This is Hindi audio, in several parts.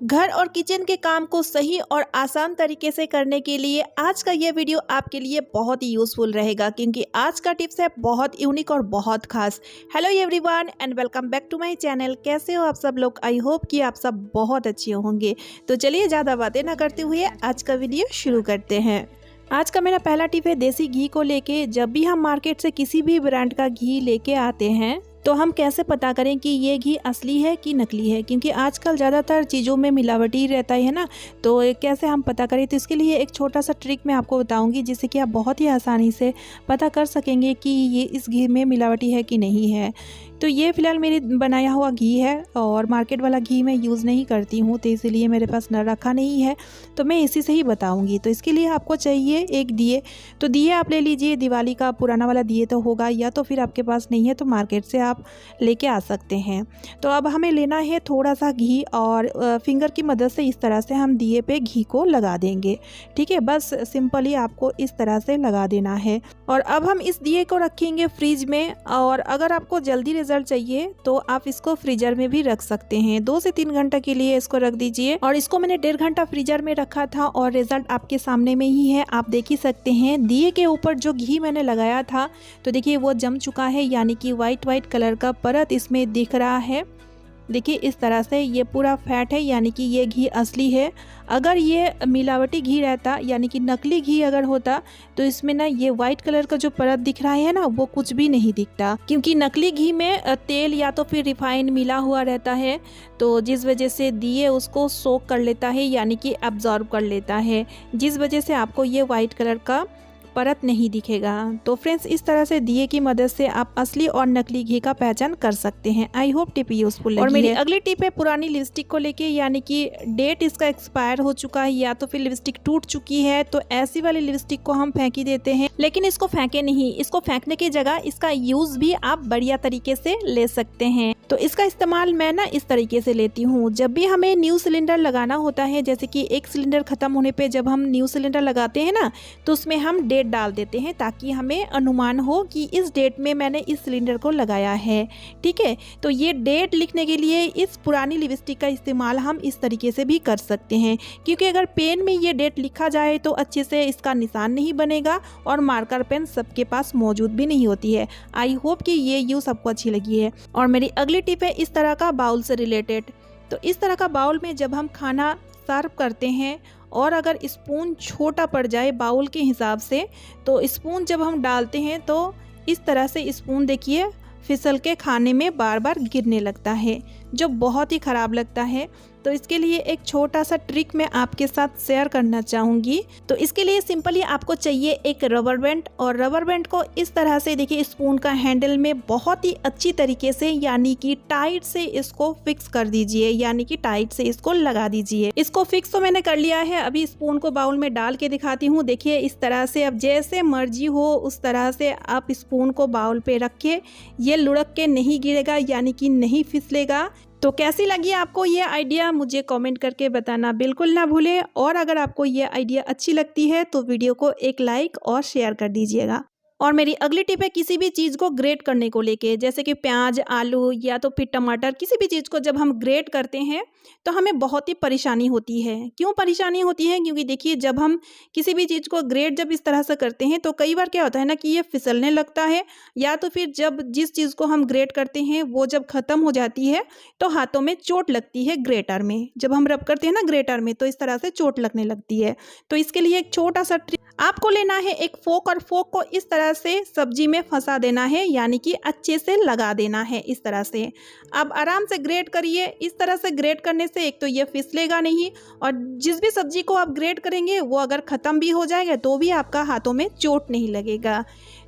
घर और किचन के काम को सही और आसान तरीके से करने के लिए आज का ये वीडियो आपके लिए बहुत ही यूज़फुल रहेगा, क्योंकि आज का टिप्स है बहुत यूनिक और बहुत खास। Hello everyone and welcome back to my channel. कैसे हो आप सब लोग? आई होप कि आप सब बहुत अच्छे होंगे। तो चलिए ज़्यादा बातें ना करते हुए आज का वीडियो शुरू करते हैं। आज का मेरा पहला टिप है देसी घी को लेके। जब भी हम मार्केट से किसी भी ब्रांड का घी लेके आते हैं तो हम कैसे पता करें कि ये घी असली है कि नकली है, क्योंकि आजकल ज़्यादातर चीज़ों में मिलावटी रहता है ना। तो कैसे हम पता करें, तो इसके लिए एक छोटा सा ट्रिक मैं आपको बताऊंगी, जिससे कि आप बहुत ही आसानी से पता कर सकेंगे कि ये इस घी में मिलावटी है कि नहीं है। तो ये फ़िलहाल मेरी बनाया हुआ घी है और मार्केट वाला घी मैं यूज़ नहीं करती हूँ, तो इसीलिए मेरे पास न रखा नहीं है, तो मैं इसी से ही बताऊँगी। तो इसके लिए आपको चाहिए एक दिए। तो दिए आप ले लीजिए, दिवाली का पुराना वाला दिए तो होगा, या तो फिर आपके पास नहीं है तो मार्केट से आप लेके आ सकते हैं। तो अब हमें लेना है थोड़ा सा घी और फिंगर की मदद से इस तरह से हम दिए पे घी को लगा देंगे। ठीक है, बस सिंपली आपको इस तरह से लगा देना है। और अब हम इस दिए को रखेंगे फ्रिज में, और अगर आपको जल्दी रिजल्ट चाहिए तो आप इसको फ्रीजर में भी रख सकते हैं। 2 से 3 घंटा के लिए इसको रख दीजिए। और इसको मैंने 1.5 घंटा फ्रीजर में रखा था और रिजल्ट आपके सामने में ही है, आप देख ही सकते हैं। दिए के ऊपर जो घी मैंने लगाया था तो देखिए वो जम चुका है, यानी कि वाइट कलर का परत इसमें दिख रहा है। देखिए इस तरह से ये पूरा फैट है, यानी कि ये घी असली है। अगर ये मिलावटी घी रहता, यानी कि नकली घी अगर होता, तो इसमें ना ये वाइट कलर का जो परत दिख रहा है ना, वो कुछ भी नहीं दिखता, क्योंकि नकली घी में तेल या तो फिर रिफाइंड मिला हुआ रहता है, तो जिस वजह से दिए उसको सोक कर लेता है, यानी कि एब्जॉर्ब कर लेता है, जिस वजह से आपको ये वाइट कलर का परत नहीं दिखेगा। तो फ्रेंड्स, इस तरह से दिए की मदद से आप असली और नकली घी का पहचान कर सकते हैं। आई होप टिप यूजफुल लगी है। और मेरी अगली टिप है पुरानी लिपस्टिक को लेके, यानी कि डेट इसका एक्सपायर हो चुका है या तो फिर लिपस्टिक टूट चुकी है, तो ऐसी वाली लिपस्टिक को हम फेंक ही देते हैं। लेकिन इसको फेंके नहीं, इसको फेंकने की जगह इसका यूज भी आप बढ़िया तरीके से ले सकते हैं। तो इसका इस्तेमाल मैं ना इस तरीके से लेती हूँ। जब भी हमें न्यू सिलेंडर लगाना होता है, जैसे कि एक सिलेंडर खत्म होने पे जब हम न्यू सिलेंडर लगाते हैं ना, तो उसमें हम डेट डाल देते हैं, ताकि हमें अनुमान हो कि इस डेट में मैंने इस सिलेंडर को लगाया है। ठीक है, तो ये डेट लिखने के लिए इस पुरानी लिपस्टिक का इस्तेमाल हम इस तरीके से भी कर सकते हैं, क्योंकि अगर पेन में ये डेट लिखा जाए तो अच्छे से इसका निशान नहीं बनेगा और मार्कर पेन सबके पास मौजूद भी नहीं होती है। आई होप कि ये यूज सबको अच्छी लगी है। और मेरी अगली टिप है इस तरह का बाउल से रिलेटेड। तो इस तरह का बाउल में जब हम खाना सर्व करते हैं और अगर स्पून छोटा पड़ जाए बाउल के हिसाब से, तो स्पून जब हम डालते हैं तो इस तरह से स्पून देखिए फिसल के खाने में बार बार गिरने लगता है, जो बहुत ही ख़राब लगता है। तो इसके लिए एक छोटा सा ट्रिक मैं आपके साथ शेयर करना चाहूँगी। तो इसके लिए सिंपली आपको चाहिए एक रबर बैंड, और रबर बैंड को इस तरह से देखिए स्पून का हैंडल में बहुत ही अच्छी तरीके से, यानी कि टाइट से इसको फिक्स कर दीजिए, यानी कि टाइट से इसको लगा दीजिए। इसको फिक्स तो मैंने कर लिया है। अभी स्पून को बाउल में डाल के दिखाती हूँ। देखिए इस तरह से, अब जैसे मर्जी हो उस तरह से आप स्पून को बाउल पे रखिए। ये लुढ़क के नहीं गिरेगा, यानी कि नहीं फिसलेगा। तो कैसी लगी आपको ये आइडिया, मुझे कमेंट करके बताना बिल्कुल ना भूलें। और अगर आपको ये आइडिया अच्छी लगती है तो वीडियो को एक लाइक और शेयर कर दीजिएगा। और मेरी अगली टिप है किसी भी चीज़ को ग्रेट करने को लेके, जैसे कि प्याज, आलू या तो फिर टमाटर, किसी भी चीज़ को जब हम ग्रेट करते हैं तो हमें बहुत ही परेशानी होती है। क्यों परेशानी होती है? क्योंकि देखिए जब हम किसी भी चीज़ को ग्रेट जब इस तरह से करते हैं तो कई बार क्या होता है ना कि ये फिसलने लगता है, या तो फिर जब जिस चीज़ को हम ग्रेट करते हैं वो जब ख़त्म हो जाती है तो हाथों में चोट लगती है। ग्रेटर में जब हम रब करते हैं ना ग्रेटर में, तो इस तरह से चोट लगने लगती है। तो इसके लिए एक छोटा सा ट्रिक आपको लेना है, एक फोक, और फोक को इस तरह से सब्जी में फंसा देना है, यानी कि अच्छे से लगा देना है इस तरह से। अब आराम से ग्रेट करिए। इस तरह से ग्रेट करने से एक तो ये फिसलेगा नहीं, और जिस भी सब्जी को आप ग्रेट करेंगे वो अगर ख़त्म भी हो जाएगा तो भी आपका हाथों में चोट नहीं लगेगा।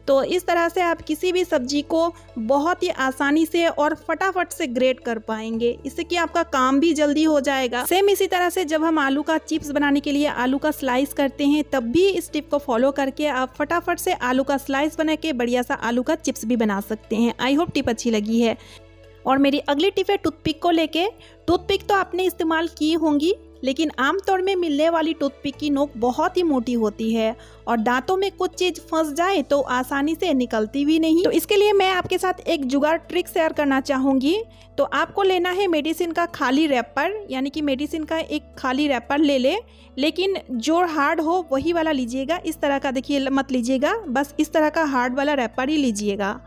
तो इस तरह से आप किसी भी सब्जी को बहुत ही आसानी से और फटाफट से ग्रेट कर पाएंगे, इससे कि आपका काम भी जल्दी हो जाएगा। सेम इसी तरह से जब हम आलू का चिप्स बनाने के लिए आलू का स्लाइस करते हैं, तब भी इस टिप को फॉलो करके आप फटाफट से आलू का स्लाइस बना के बढ़िया सा आलू का चिप्स भी बना सकते हैं। आई होप टिप अच्छी लगी है। और मेरी अगली टिप है टूथपिक को लेके। टूथपिक तो आपने इस्तेमाल की होंगी, लेकिन आमतौर में मिलने वाली टूथपिक की नोक बहुत ही मोटी होती है और दांतों में कुछ चीज़ फंस जाए तो आसानी से निकलती भी नहीं। तो इसके लिए मैं आपके साथ एक जुगाड़ ट्रिक शेयर करना चाहूँगी। तो आपको लेना है मेडिसिन का खाली रैपर, यानी कि मेडिसिन का एक खाली रैपर ले ले, लेकिन जो हार्ड हो वही वाला लीजिएगा। इस तरह का देखिए मत लीजिएगा, बस इस तरह का हार्ड वाला रैपर ही लीजिएगा।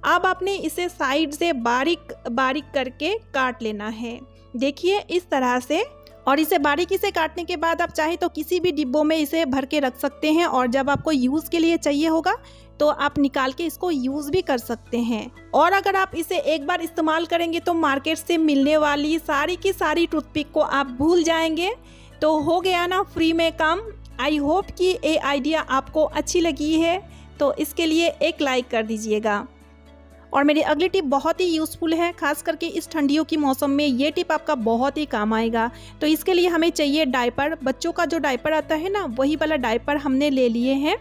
अब आपने इसे साइड से बारीक बारीक करके काट लेना है, देखिए इस तरह से। और इसे बारीकी से काटने के बाद आप चाहे तो किसी भी डिब्बों में इसे भर के रख सकते हैं और जब आपको यूज़ के लिए चाहिए होगा तो आप निकाल के इसको यूज़ भी कर सकते हैं। और अगर आप इसे एक बार इस्तेमाल करेंगे तो मार्केट से मिलने वाली सारी की सारी टूथपिक को आप भूल जाएंगे। तो हो गया ना फ्री में काम। आई होप कि ये आइडिया आपको अच्छी लगी है, तो इसके लिए एक लाइक कर दीजिएगा। और मेरी अगली टिप बहुत ही यूज़फुल है, खास करके इस ठंडियों की मौसम में ये टिप आपका बहुत ही काम आएगा। तो इसके लिए हमें चाहिए डायपर। बच्चों का जो डायपर आता है ना, वही वाला डायपर हमने ले लिए हैं।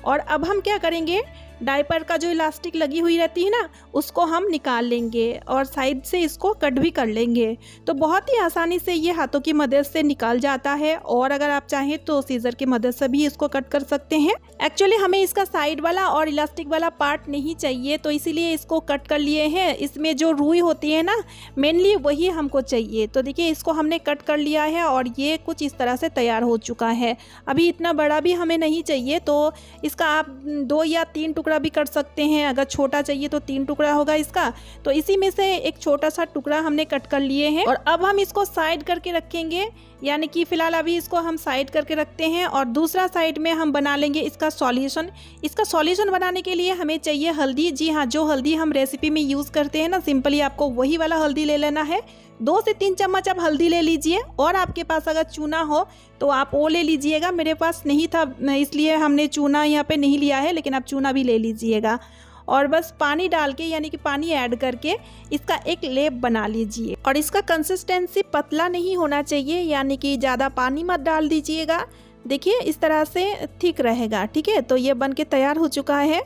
और अब हम क्या करेंगे, डायपर का जो इलास्टिक लगी हुई रहती है ना, उसको हम निकाल लेंगे और साइड से इसको कट भी कर लेंगे। तो बहुत ही आसानी से ये हाथों की मदद से निकल जाता है और अगर आप चाहें तो सीजर की मदद से भी इसको कट कर सकते हैं। एक्चुअली हमें इसका साइड वाला और इलास्टिक वाला पार्ट नहीं चाहिए, तो इसीलिए इसको कट कर लिए हैं। इसमें जो रुई होती है ना, मेनली वही हमको चाहिए। तो देखिए इसको हमने कट कर लिया है और ये कुछ इस तरह से तैयार हो चुका है। अभी इतना बड़ा भी हमें नहीं चाहिए, तो इसका आप 2 या 3 टुकड़ा भी कर सकते हैं। अगर छोटा चाहिए तो 3 टुकड़ा होगा इसका। तो इसी में से एक छोटा सा टुकड़ा हमने कट कर लिए हैं और अब हम इसको साइड करके रखेंगे, यानी कि फिलहाल अभी इसको हम साइड करके रखते हैं और दूसरा साइड में हम बना लेंगे इसका सॉल्यूशन। इसका सॉल्यूशन बनाने के लिए हमें चाहिए हल्दी। जी हाँ, जो हल्दी हम रेसिपी में यूज़ करते हैं ना, सिंपली आपको वही वाला हल्दी ले लेना है। 2 से 3 चम्मच आप हल्दी ले लीजिए और आपके पास अगर चूना हो तो आप वो ले लीजिएगा। मेरे पास नहीं था इसलिए हमने चूना यहाँ पे नहीं लिया है, लेकिन आप चूना भी ले लीजिएगा। और बस पानी डाल के, यानी कि पानी ऐड करके इसका एक लेप बना लीजिए। और इसका कंसिस्टेंसी पतला नहीं होना चाहिए, यानी कि ज़्यादा पानी मत डाल दीजिएगा। देखिए इस तरह से थिक रहेगा, ठीक है। तो ये बन के तैयार हो चुका है।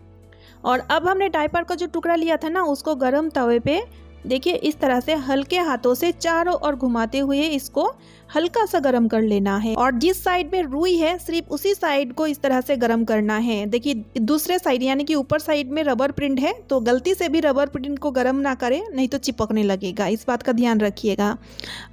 और अब हमने डायपर का जो टुकड़ा लिया था ना, उसको गर्म तवे पे देखिए इस तरह से हल्के हाथों से चारों ओर घुमाते हुए इसको हल्का सा गरम कर लेना है। और जिस साइड में रुई है सिर्फ उसी साइड को इस तरह से गरम करना है। देखिए दूसरे साइड, यानी कि ऊपर साइड में रबर प्रिंट है, तो गलती से भी रबर प्रिंट को गरम ना करें, नहीं तो चिपकने लगेगा। इस बात का ध्यान रखिएगा।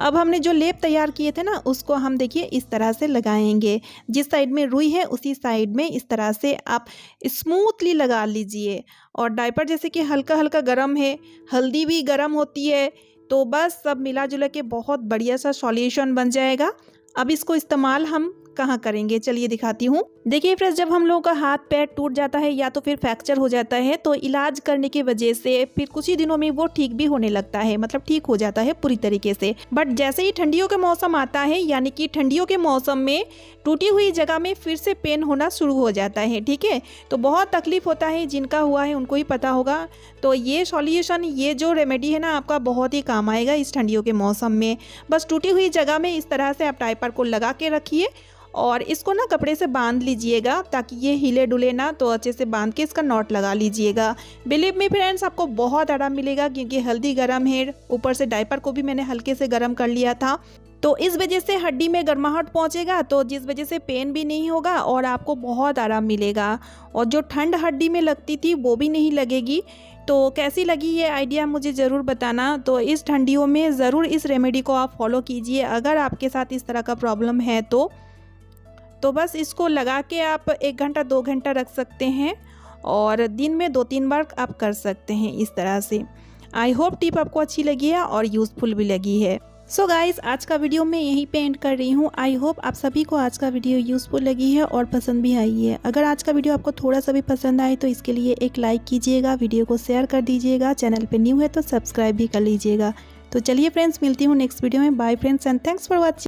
अब हमने जो लेप तैयार किए थे ना, उसको हम देखिए इस तरह से लगाएंगे। जिस साइड में रुई है उसी साइड में इस तरह से आप स्मूथली लगा लीजिए। और डायपर जैसे कि हल्का हल्का गर्म है, हल्दी भी गर्म होती है, तो बस सब मिला जुला के बहुत बढ़िया सा सॉल्यूशन बन जाएगा। अब इसको इस्तेमाल हम कहाँ करेंगे, चलिए दिखाती हूँ। देखिए फ्रेंड्स, जब हम लोगों का हाथ पैर टूट जाता है या तो फिर फ्रैक्चर हो जाता है, तो इलाज करने की वजह से फिर कुछ ही दिनों में वो ठीक भी होने लगता है, मतलब ठीक हो जाता है पूरी तरीके से। बट जैसे ही ठंडियों के मौसम आता है, यानी कि ठंडियों के मौसम में टूटी हुई जगह में फिर से पेन होना शुरू हो जाता है, ठीक है। तो बहुत तकलीफ होता है, जिनका हुआ है उनको ही पता होगा। तो ये सॉल्यूशन, ये जो रेमेडी है ना, आपका बहुत ही काम आएगा इस ठंडियों के मौसम में। बस टूटी हुई जगह में इस तरह से आप डायपर को लगा के रखिए और इसको ना कपड़े से बांध लीजिएगा ताकि ये हिले डुले ना। तो अच्छे से बांध के इसका नॉट लगा लीजिएगा। बिलीव मी फ्रेंड्स, आपको बहुत आराम मिलेगा क्योंकि हल्दी गर्म है, ऊपर से डायपर को भी मैंने हल्के से गर्म कर लिया था। तो इस वजह से हड्डी में गर्माहट पहुंचेगा, तो जिस वजह से पेन भी नहीं होगा और आपको बहुत आराम मिलेगा। और जो ठंड हड्डी में लगती थी वो भी नहीं लगेगी। तो कैसी लगी ये आइडिया मुझे ज़रूर बताना। तो इस ठंडियों में ज़रूर इस रेमेडी को आप फॉलो कीजिए अगर आपके साथ इस तरह का प्रॉब्लम है तो बस इसको लगा के आप 1 घंटा 2 घंटा रख सकते हैं और दिन में 2-3 बार आप कर सकते हैं इस तरह से। आई होप टिप आपको अच्छी लगी है और यूज़फुल भी लगी है। सो गाइस, आज का वीडियो मैं यहीं पे एंड कर रही हूँ। आई होप आप सभी को आज का वीडियो यूज़फुल लगी है और पसंद भी आई है। अगर आज का वीडियो आपको थोड़ा सा भी पसंद आए तो इसके लिए एक लाइक कीजिएगा, वीडियो को शेयर कर दीजिएगा, चैनल पे न्यू है तो सब्सक्राइब भी कर लीजिएगा। तो चलिए फ्रेंड्स, मिलती हूँ नेक्स्ट वीडियो में। Bye friends and thanks for watching.